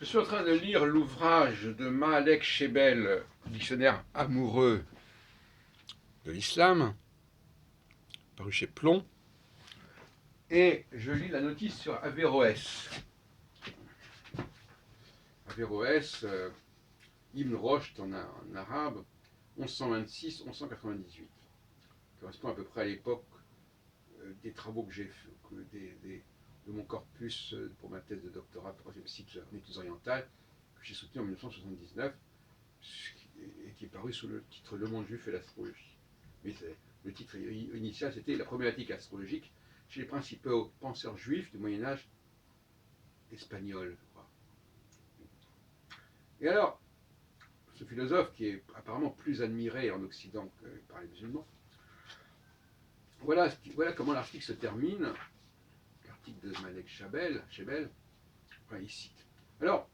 suis en train de lire l'ouvrage de Malek Shebel, dictionnaire amoureux de l'islam, paru chez Plomb, et je lis la notice sur Averroès. Averroès, Ibn Rushd en arabe, 1126-1198, correspond à peu près à l'époque des travaux que j'ai fait, de mon corpus pour ma thèse de doctorat, troisième cycle en études orientales, que j'ai soutenu en 1979, et qui est paru sous le titre Le monde juif et l'astrologie. Mais le titre initial, c'était La problématique astrologique chez les principaux penseurs juifs du Moyen-Âge espagnol, je crois. Et alors, ce philosophe qui est apparemment plus admiré en Occident que par les musulmans, voilà comment l'article se termine, l'article de Malek Shebel, enfin, il cite. Alors,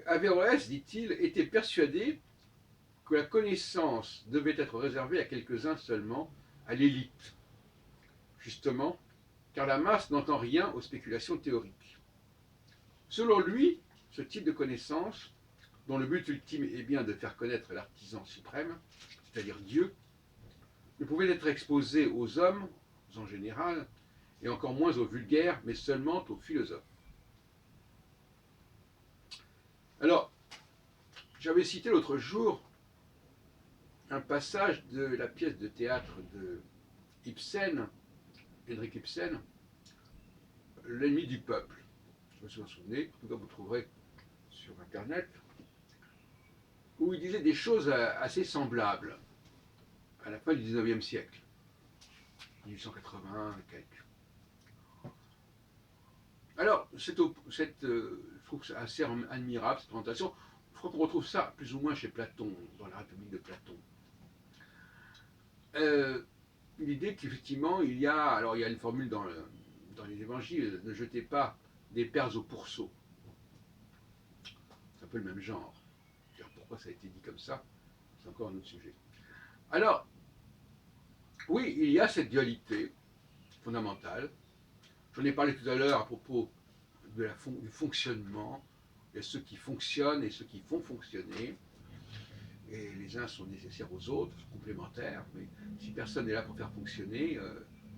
Averroès, dit-il, était persuadé que la connaissance devait être réservée à quelques-uns seulement, à l'élite, justement, car la masse n'entend rien aux spéculations théoriques. Selon lui, ce type de connaissance, dont le but ultime est bien de faire connaître l'artisan suprême, c'est-à-dire Dieu, ne pouvait être exposé aux hommes, en général, et encore moins aux vulgaires, mais seulement aux philosophes. Alors, j'avais cité l'autre jour un passage de la pièce de théâtre de Ibsen, Henrik Ibsen, L'ennemi du peuple. Je me souviens, en tout cas vous trouverez sur Internet, où il disait des choses assez semblables à la fin du 19e siècle, 1880 et quelques. Alors, je trouve ça assez admirable, cette présentation. Je crois qu'on retrouve ça plus ou moins chez Platon, dans la République de Platon. L'idée qu'effectivement, il y a une formule dans les évangiles, ne jetez pas des perles au pourceau. C'est un peu le même genre. Pourquoi ça a été dit comme ça, c'est encore un autre sujet. Alors, oui, il y a cette dualité fondamentale. J'en ai parlé tout à l'heure à propos du fonctionnement. Il y a ceux qui fonctionnent et ceux qui font fonctionner. Et les uns sont nécessaires aux autres, complémentaires. Mais si personne n'est là pour faire fonctionner,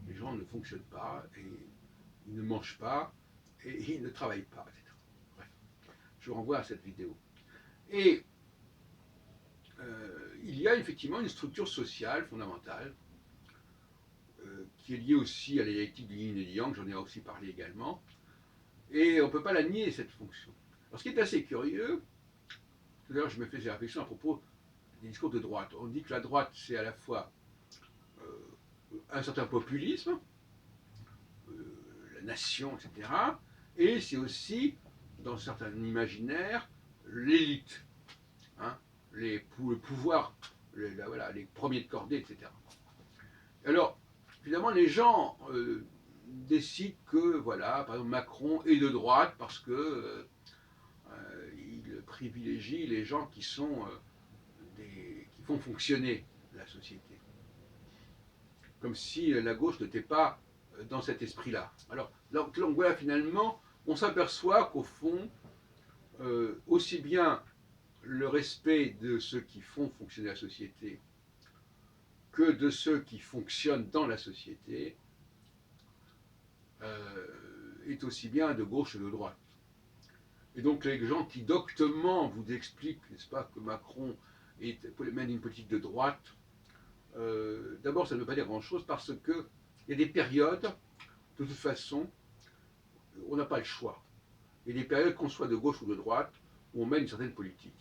les gens ne fonctionnent pas, et ils ne mangent pas, et ils ne travaillent pas, etc. Bref, je vous renvoie à cette vidéo. Et il y a effectivement une structure sociale fondamentale qui est liée aussi à la dialectique du yin et du yang, j'en ai aussi parlé également, et on ne peut pas la nier, cette fonction. Alors ce qui est assez curieux, tout à l'heure je me faisais réflexion à propos des discours de droite. On dit que la droite c'est à la fois un certain populisme, la nation, etc., et c'est aussi, dans certains imaginaires, l'élite, hein, le pouvoir, les premiers de cordée, etc. Alors, finalement, les gens décident que, voilà, par exemple, Macron est de droite parce que il privilégie les gens qui sont qui font fonctionner la société. Comme si la gauche n'était pas dans cet esprit-là. Alors, donc voilà, finalement, on s'aperçoit qu'au fond, aussi bien le respect de ceux qui font fonctionner la société que de ceux qui fonctionnent dans la société est aussi bien de gauche que de droite. Et donc les gens qui doctement vous expliquent, n'est-ce pas, que Macron mène une politique de droite, d'abord ça ne veut pas dire grand-chose parce qu'il y a des périodes, de toute façon, on n'a pas le choix. Il y a des périodes qu'on soit de gauche ou de droite, où on mène une certaine politique.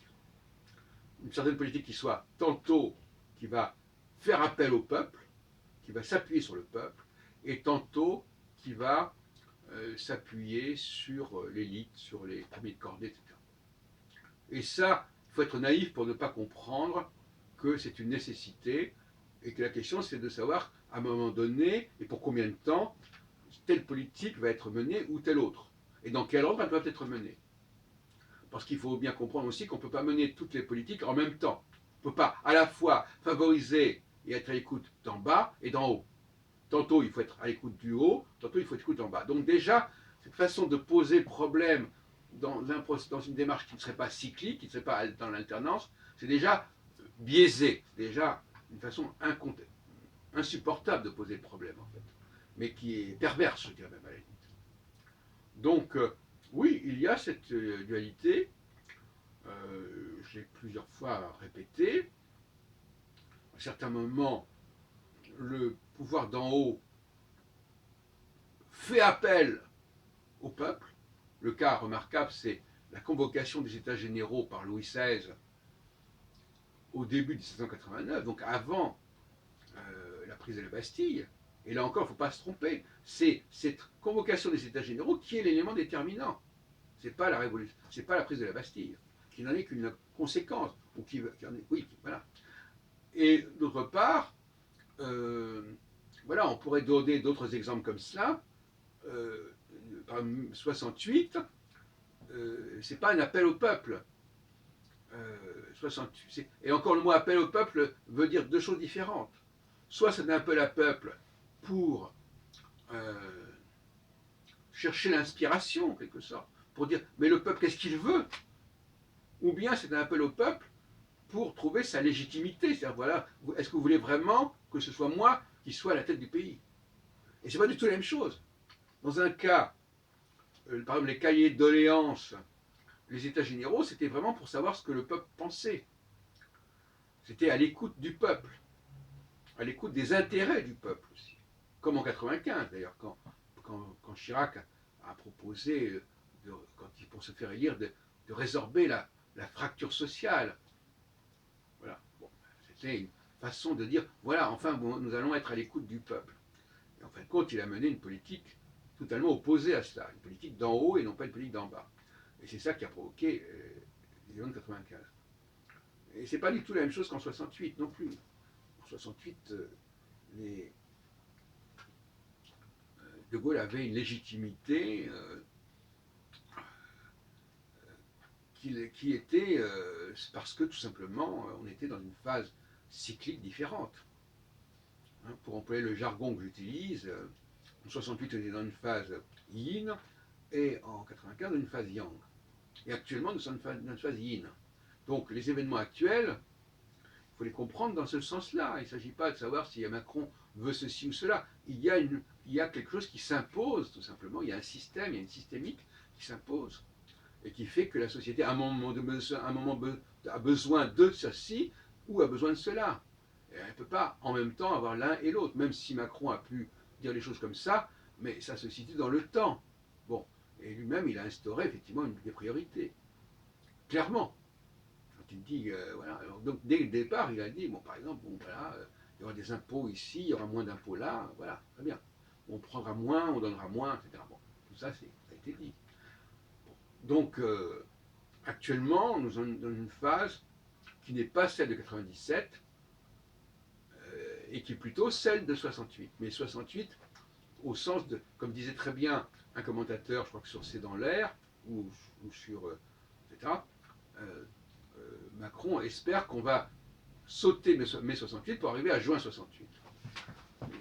Une certaine politique qui soit tantôt qui va faire appel au peuple, qui va s'appuyer sur le peuple, et tantôt qui va s'appuyer sur l'élite, sur les premiers de cordée, etc. Et ça, il faut être naïf pour ne pas comprendre que c'est une nécessité, et que la question c'est de savoir à un moment donné, et pour combien de temps, telle politique va être menée ou telle autre, et dans quel ordre elle doit être menée. Parce qu'il faut bien comprendre aussi qu'on ne peut pas mener toutes les politiques en même temps. On ne peut pas à la fois favoriser et être à l'écoute d'en bas et d'en haut. Tantôt il faut être à l'écoute du haut, tantôt il faut être à l'écoute d'en bas. Donc déjà, cette façon de poser le problème dans une démarche qui ne serait pas cyclique, qui ne serait pas dans l'alternance, c'est déjà biaisé, c'est déjà une façon insupportable de poser le problème, en fait, mais qui est perverse, je dirais même à la limite. Donc, oui, il y a cette dualité, je l'ai plusieurs fois répété. À certains moments, le pouvoir d'en haut fait appel au peuple. Le cas remarquable, c'est la convocation des États généraux par Louis XVI au début de 1789, donc avant la prise de la Bastille. Et là encore, il ne faut pas se tromper. C'est cette convocation des États généraux qui est l'élément déterminant. Ce n'est pas la révolution, c'est pas la prise de la Bastille, qui n'en est qu'une conséquence, ou qui en est, oui, voilà. Et d'autre part, voilà, on pourrait donner d'autres exemples comme cela. Par 68, c'est pas un appel au peuple. 68, et encore le mot appel au peuple veut dire deux choses différentes. Soit c'est un appel à peuple pour chercher l'inspiration, en quelque sorte, pour dire mais le peuple qu'est-ce qu'il veut, ou bien c'est un appel au peuple pour trouver sa légitimité, c'est-à-dire voilà, est-ce que vous voulez vraiment que ce soit moi qui soit à la tête du pays? Et c'est pas du tout la même chose. Dans un cas, par exemple les cahiers de doléances, les états généraux, c'était vraiment pour savoir ce que le peuple pensait. C'était à l'écoute du peuple, à l'écoute des intérêts du peuple aussi. Comme en 95 d'ailleurs, quand Chirac a proposé, pour se faire élire, de résorber la fracture sociale. Voilà. Bon, c'était une façon de dire, voilà, enfin, bon, nous allons être à l'écoute du peuple. Et en fin de compte, il a mené une politique totalement opposée à cela, une politique d'en haut et non pas une politique d'en bas. Et c'est ça qui a provoqué les événements de 95. Et c'est pas du tout la même chose qu'en 68 non plus. En 68, De Gaulle avait une légitimité qui était parce que tout simplement on était dans une phase cyclique différente. Hein, pour employer le jargon que j'utilise, en 68 on était dans une phase yin et en 95 dans une phase yang. Et actuellement nous sommes dans une phase yin. Donc les événements actuels, il faut les comprendre dans ce sens-là. Il ne s'agit pas de savoir si Macron veut ceci ou cela. Il y a quelque chose qui s'impose, tout simplement. Il y a un système, il y a une systémique qui s'impose. Et qui fait que la société, à un moment, a besoin de ceci ou a besoin de cela. Et elle ne peut pas en même temps avoir l'un et l'autre, même si Macron a pu dire les choses comme ça, mais ça se situe dans le temps. Bon, et lui-même, il a instauré effectivement des priorités. Clairement. Il dit, voilà. Alors, donc dès le départ, il a dit, bon, par exemple, bon, voilà, il y aura des impôts ici, il y aura moins d'impôts là, voilà, très bien. On prendra moins, on donnera moins, etc. Bon, tout ça, ça a été dit. Donc, actuellement, nous sommes dans une phase qui n'est pas celle de 97 et qui est plutôt celle de 68. Mais 68, au sens de, comme disait très bien un commentateur, je crois que sur C'est dans l'air, ou sur, etc., Macron espère qu'on va sauter mai 68 pour arriver à juin 68.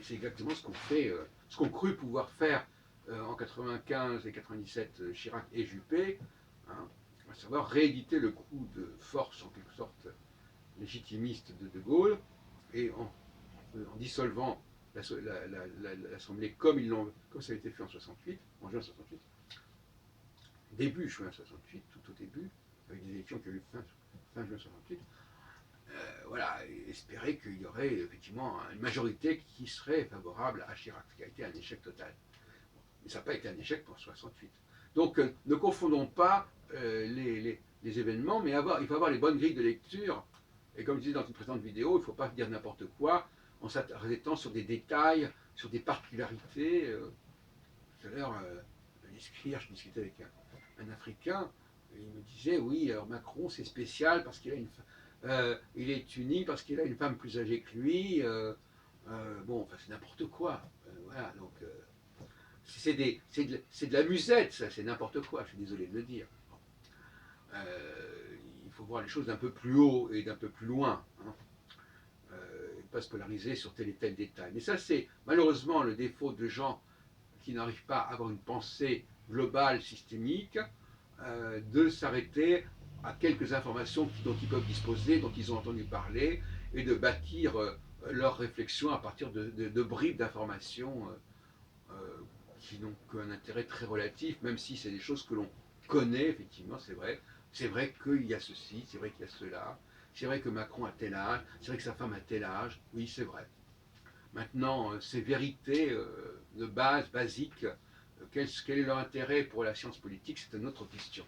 C'est exactement ce qu'on fait, ce qu'ont cru pouvoir faire en 95 et 97 Chirac et Juppé, hein, à savoir rééditer le coup de force en quelque sorte légitimiste de Gaulle et en dissolvant l'Assemblée comme ça a été fait en 68, en juin 68, début juin 68, tout au début, avec des élections qui ont eu fin juin 68. Voilà, espérer qu'il y aurait effectivement une majorité qui serait favorable à Chirac, ce qui a été un échec total. Mais ça n'a pas été un échec pour 68. Donc ne confondons pas les événements, mais il faut avoir les bonnes grilles de lecture. Et comme je disais dans une précédente vidéo, il ne faut pas dire n'importe quoi en s'arrêtant sur des détails, sur des particularités. Tout à l'heure, je discutais avec un Africain, et il me disait, oui, alors Macron c'est spécial parce qu'il a il est uni parce qu'il a une femme plus âgée que lui. Bon, enfin, c'est n'importe quoi. Voilà, donc c'est de la musette, ça, c'est n'importe quoi, je suis désolé de le dire. Il faut voir les choses d'un peu plus haut et d'un peu plus loin. Hein. Et pas se polariser sur tel et tel détail. Mais ça, c'est malheureusement le défaut de gens qui n'arrivent pas à avoir une pensée globale, systémique, de s'arrêter à quelques informations dont ils peuvent disposer, dont ils ont entendu parler, et de bâtir leurs réflexions à partir de bribes d'informations euh, qui n'ont qu'un intérêt très relatif, même si c'est des choses que l'on connaît, effectivement, c'est vrai. C'est vrai qu'il y a ceci, c'est vrai qu'il y a cela, c'est vrai que Macron a tel âge, c'est vrai que sa femme a tel âge, oui, c'est vrai. Maintenant, ces vérités de base, basiques, quel est leur intérêt pour la science politique, c'est une autre question.